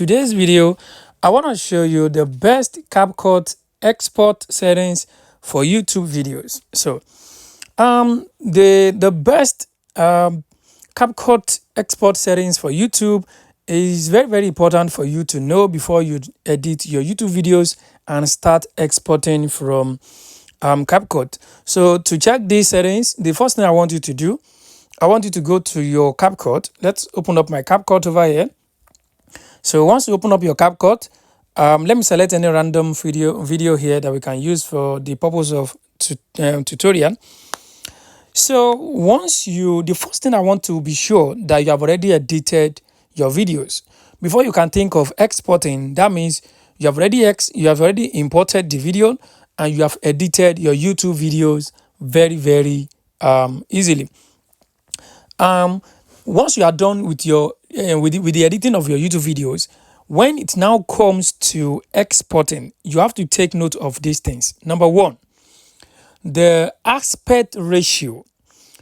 Today's video, I want to show you the best CapCut export settings for YouTube videos. So, the best CapCut export settings for YouTube is very important for you to know before you edit your YouTube videos and start exporting from CapCut. So to check these settings, the first thing I want you to do, I want you to go to your CapCut. Let's open up my CapCut over here. So once you open up your CapCut, let me select any random video here that we can use for the purpose of tutorial. So the first thing I want to be sure that you have already edited your videos. Before you can think of exporting, that means you have already imported the video and you have edited your YouTube videos very easily. Once you are done with your with the editing of your YouTube videos, when it now comes to exporting, you have to take note of these things. Number one, the aspect ratio.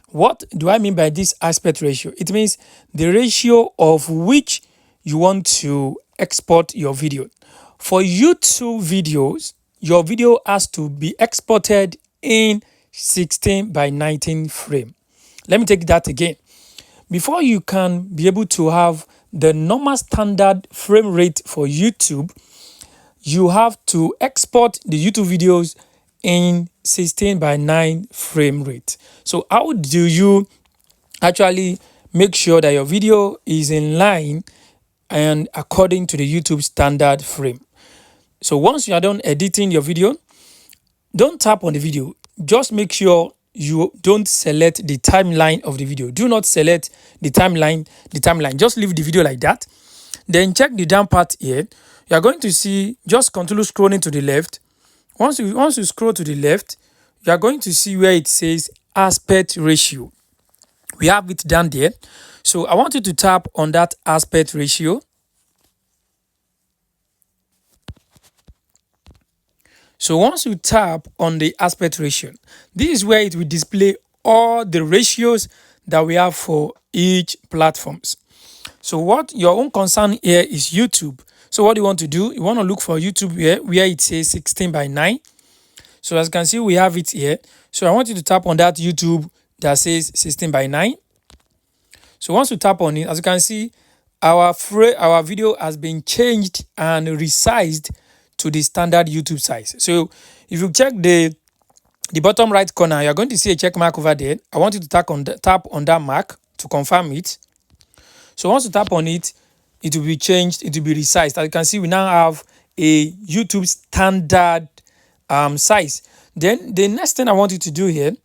What do I mean by this aspect ratio? It means the ratio of which you want to export your video. For YouTube videos, your video has to be exported in 16:19 frame. Let me take that again. Before you can be able to have the normal standard frame rate for YouTube, you have to export the YouTube videos in 16:9 frame rate. So how do you actually make sure that your video is in line and according to the YouTube standard frame? So once you are done editing your video, don't tap on the video. Just make sure you don't select the timeline of the video. Do not select the timeline. Just leave the video like that. Then check the down part here. You are going to see, just continue scrolling to the left. Once you scroll to the left, you are going to see where it says aspect ratio. We have it down there. So I want you to tap on that aspect ratio. So once you tap on the aspect ratio, this is where it will display all the ratios that we have for each platforms. So what your own concern here is YouTube. So what you want to do, you want to look for YouTube here where it says 16:9. So as you can see, we have it here. So I want you to tap on that YouTube that says 16:9. So once you tap on it, as you can see, our video has been changed and resized to the standard YouTube size. So if you check the bottom right corner, you're going to see a check mark over there. I want you to tap on that mark to confirm it. So once you tap on it, it will be changed, it will be resized. As you can see, we now have a YouTube standard size. Then the next thing I want you to do here,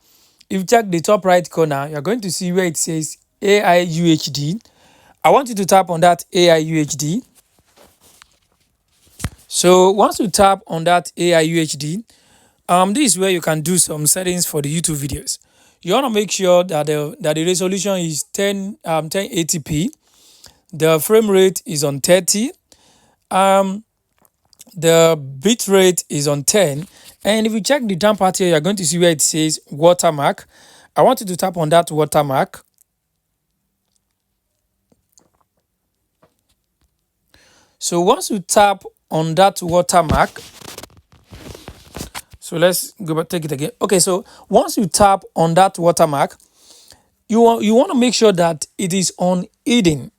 if you check the top right corner, you're going to see where it says AI UHD. I want you to tap on that AI UHD. So once you tap on that AI UHD, this is where you can do some settings for the YouTube videos. You want to make sure that the resolution is 1080p. The frame rate is on 30. The bitrate is on 10. And if you check the down part here, you're going to see where it says watermark. I want you to tap on that watermark. So once you tap on that watermark, so let's go back, take it again. Okay, so once you tap on that watermark, you want to make sure that it is on hidden.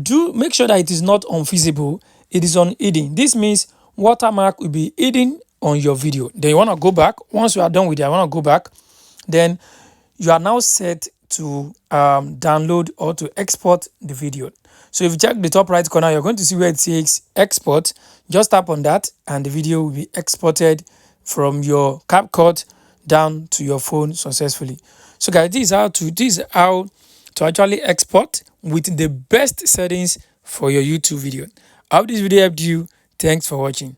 Do make sure that it is not on visible, it is on hidden. This means watermark will be hidden on your video. Then you want to go back. Once you are done with it, I want to go back. Then you are now set to download or to export the video. So if you check the top right corner, you're going to see where it says export. Just tap on that and the video will be exported from your CapCut down to your phone successfully. So guys, this is how to actually export with the best settings for your YouTube video. I hope this video helped you. Thanks for watching.